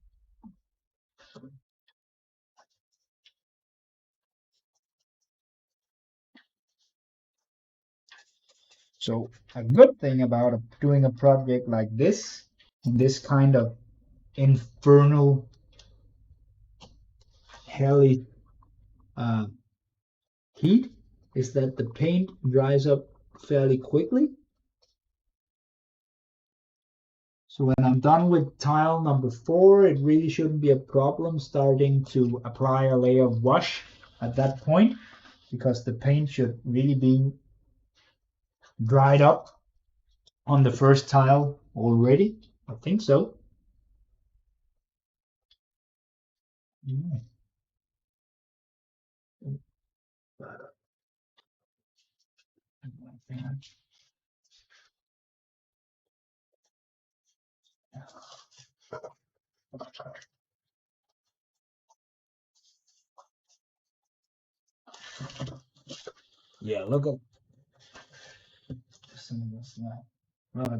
So a good thing about doing a project like this, in this kind of infernal, helly heat, is that the paint dries up fairly quickly. So when I'm done with tile number 4, it really shouldn't be a problem starting to apply a layer of wash at that point, because the paint should really be dried up on the first tile already. I think so. Yeah. Yeah, look at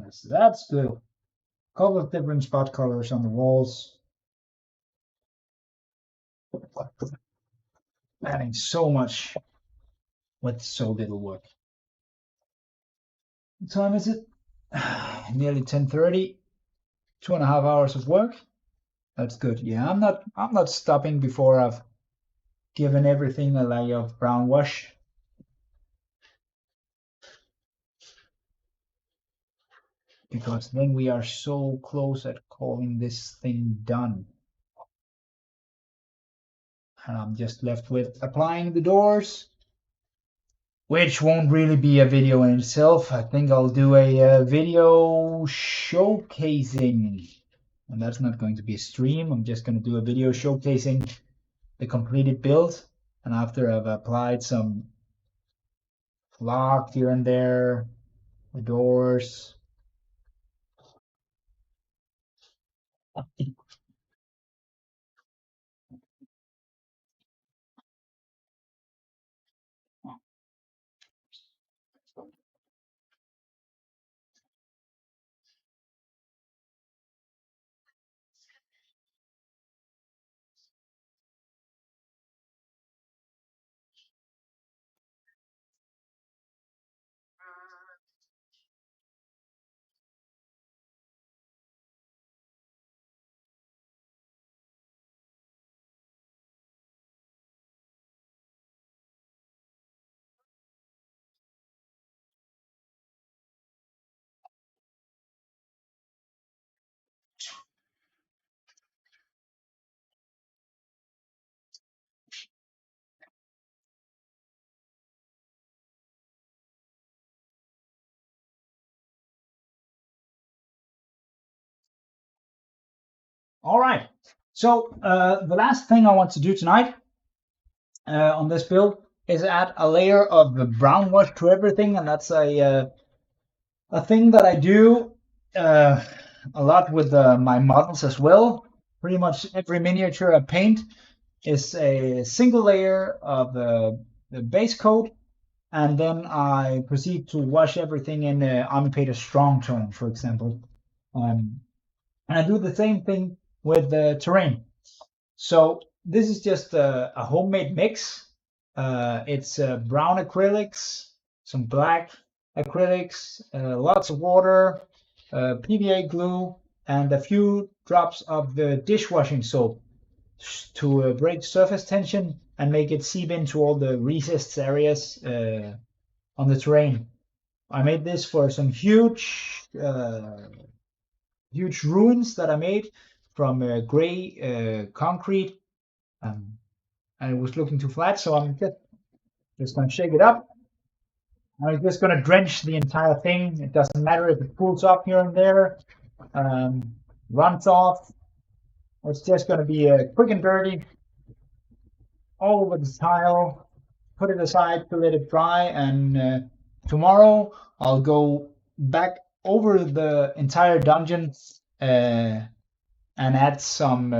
this. That's good. A couple of different spot colors on the walls. Adding so much with so little work. What time is it? Nearly 10:30. 2.5 hours of work. That's good. Yeah, I'm not stopping before I've given everything a layer of brown wash. because then we are so close at calling this thing done. And I'm just left with applying the doors, which won't really be a video in itself. I think I'll do a video showcasing, and that's not going to be a stream. I'm just going to do a video showcasing the completed build, and after I've applied some lock here and there, the doors. All right. So the last thing I want to do tonight on this build is add a layer of the brown wash to everything, and that's a thing that I do a lot with my models as well. Pretty much every miniature I paint is a single layer of the base coat, and then I proceed to wash everything in Army Painter Strong Tone, for example. And I do the same thing with the terrain. So this is just a homemade mix. It's brown acrylics, some black acrylics, lots of water, PVA glue, and a few drops of the dishwashing soap to break surface tension and make it seep into all the recessed areas on the terrain. I made this for some huge ruins that I made from gray concrete, and it was looking too flat, so I'm just going to shake it up. I'm just going to drench the entire thing. It doesn't matter if it pulls up here and there, runs off. It's just going to be quick and dirty all over the tile. Put it aside to let it dry, and tomorrow I'll go back over the entire dungeon and add some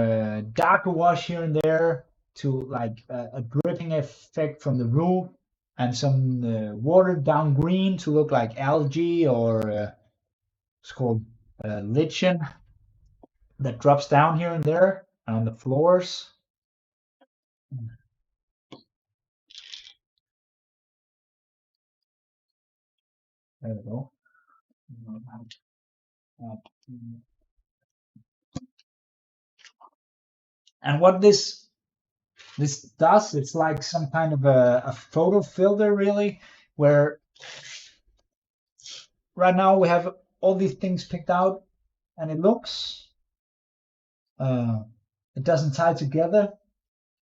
darker wash here and there to like a dripping effect from the roof, and some watered down green to look like algae, or it's called lichen, that drops down here and there on the floors. There we go. And what this does, it's like some kind of a photo filter, really, where right now we have all these things picked out, and it doesn't tie together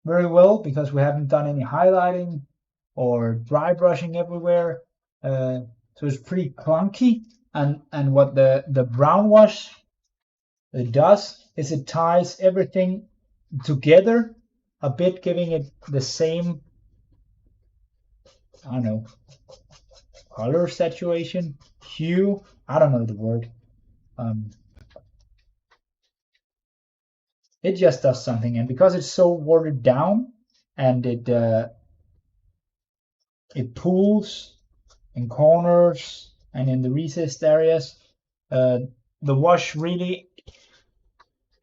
very well because we haven't done any highlighting or dry brushing everywhere, so it's pretty clunky. And what the brown wash it does is it ties everything together a bit, giving it the same, I don't know, color saturation, hue, I don't know the word. It just does something, and because it's so watered down and it pools in corners and in the recessed areas, the wash really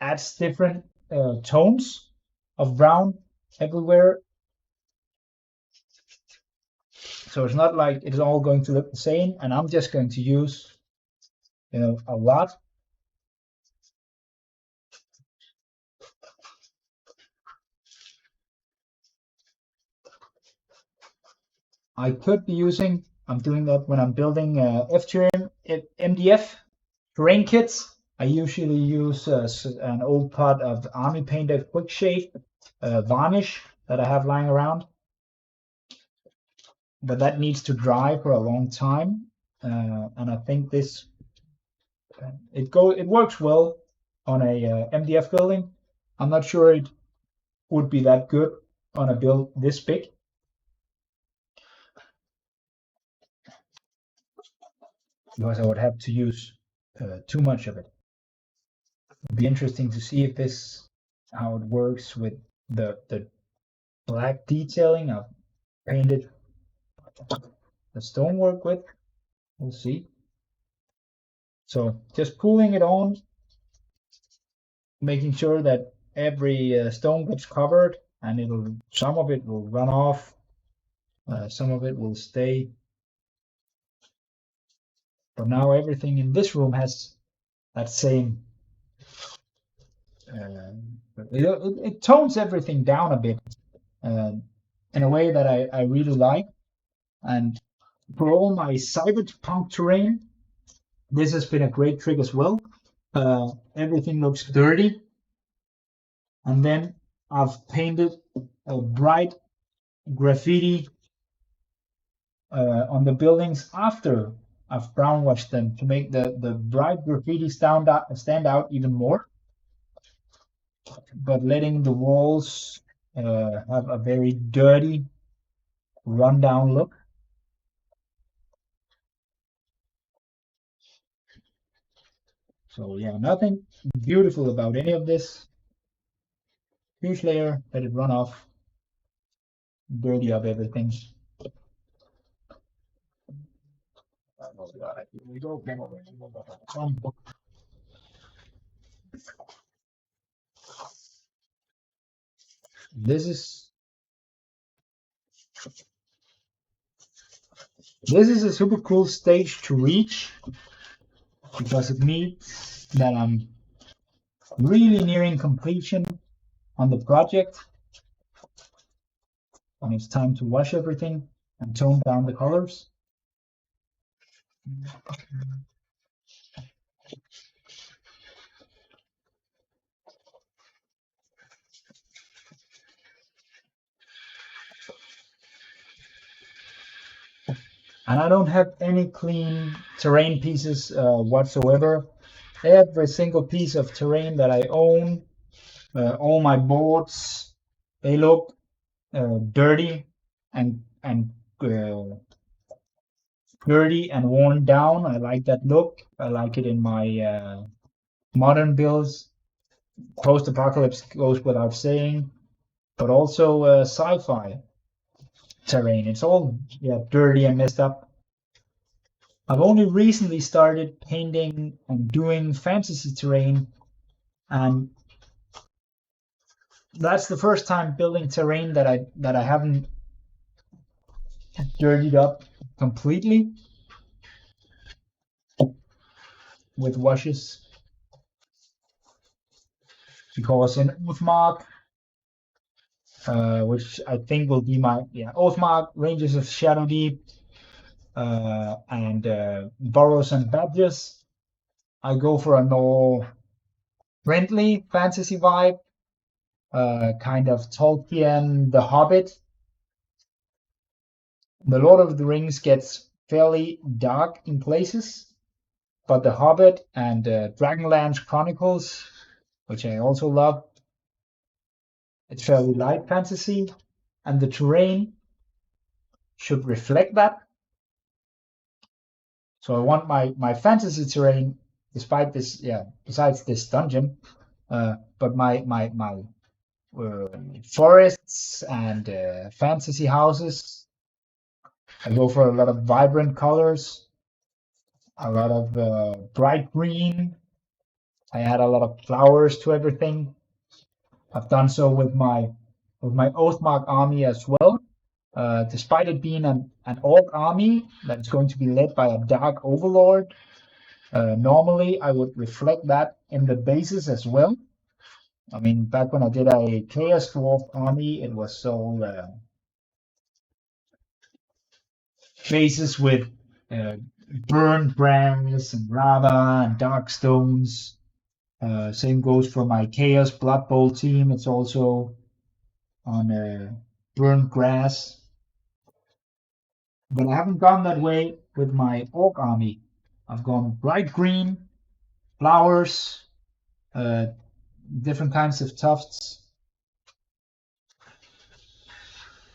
adds different tones of brown everywhere. So it's not like it's all going to look the same, and I'm just going to use, a lot. I could be using, I'm doing that when I'm building FTM MDF terrain kits, I usually use an old pot of Army Painter Quick Shade varnish that I have lying around, but that needs to dry for a long time, and I think this it works well on a MDF building. I'm not sure it would be that good on a build this big, because I would have to use too much of it. It'd be interesting to see if this how it works with the black detailing I've painted the stonework with. We'll see. So just pulling it on, making sure that every stone gets covered, and some of it will run off, some of it will stay. But now everything in this room has that same. It tones everything down a bit in a way that I really like. And for all my cyberpunk terrain, this has been a great trick as well. Everything looks dirty, and then I've painted a bright graffiti on the buildings after I've brown washed them to make the bright graffiti stand out even more, but letting the walls have a very dirty, rundown look. So yeah, nothing beautiful about any of this. Huge layer, let it run off, dirty up everything. Here we go. This is a super cool stage to reach, because it means that I'm really nearing completion on the project, and it's time to wash everything and tone down the colors. And I don't have any clean terrain pieces whatsoever. Every single piece of terrain that I own, all my boards, they look dirty and dirty and worn down. I like that look. I like it in my modern builds. Post-apocalypse goes without saying, but also sci-fi terrain. It's all dirty and messed up. I've only recently started painting and doing fantasy terrain, and that's the first time building terrain that I haven't dirtied up completely with washes. Because in Oathmark, which I think will be my Oathmark, Ranges of Shadowdeep, and Burrows and Badges, I go for a more friendly fantasy vibe, kind of Tolkien, The Hobbit. The Lord of the Rings gets fairly dark in places, but The Hobbit and Dragonlance Chronicles, which I also love, it's fairly light fantasy, and the terrain should reflect that. So I want my fantasy terrain, despite this, besides this dungeon, but my forests and fantasy houses, I go for a lot of vibrant colors, a lot of bright green. I add a lot of flowers to everything. I've done so with my Oathmark army as well. Despite it being an orc army that's going to be led by a dark overlord, normally I would reflect that in the bases as well. I mean, back when I did a Chaos Dwarf army, it was so bases with burnt grass and lava and dark stones. Same goes for my Chaos Blood Bowl team. It's also on burnt grass. But I haven't gone that way with my Orc army. I've gone bright green, flowers, different kinds of tufts,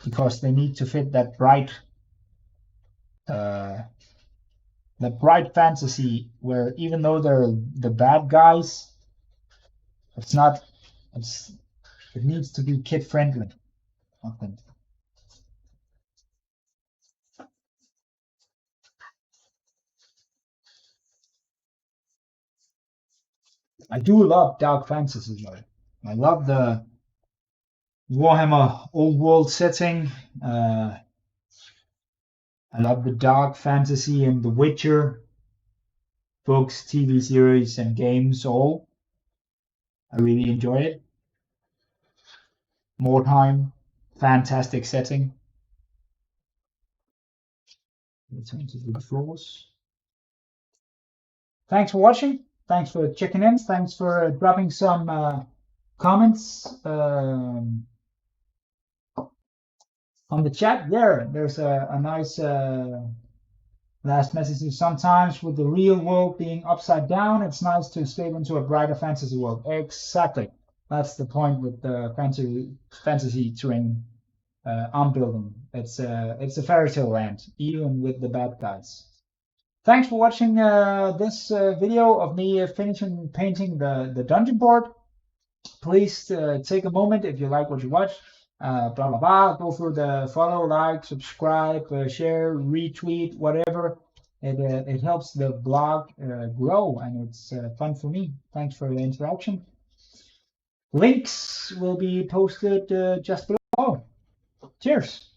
because they need to fit that bright fantasy where even though they're the bad guys, it's not. It needs to be kid friendly. I think. I do love dark fantasy though. I love the Warhammer old world setting. I love the dark fantasy and the Witcher books, TV series, and games. All I really enjoy it. More time, fantastic setting. Return to the floors. Thanks for watching. Thanks for checking in. Thanks for dropping some comments on the chat. There's a nice last message. Sometimes with the real world being upside down, it's nice to escape into a brighter fantasy world. Exactly. That's the point with the fantasy terrain I'm building. It's a fairy tale land, even with the bad guys. Thanks for watching this video of me finishing painting the dungeon board. Please take a moment if you like what you watch. Blah blah blah. Go for the follow, like, subscribe, share, retweet, whatever. It helps the blog grow, and it's fun for me. Thanks for the interaction. Links will be posted just below. Cheers.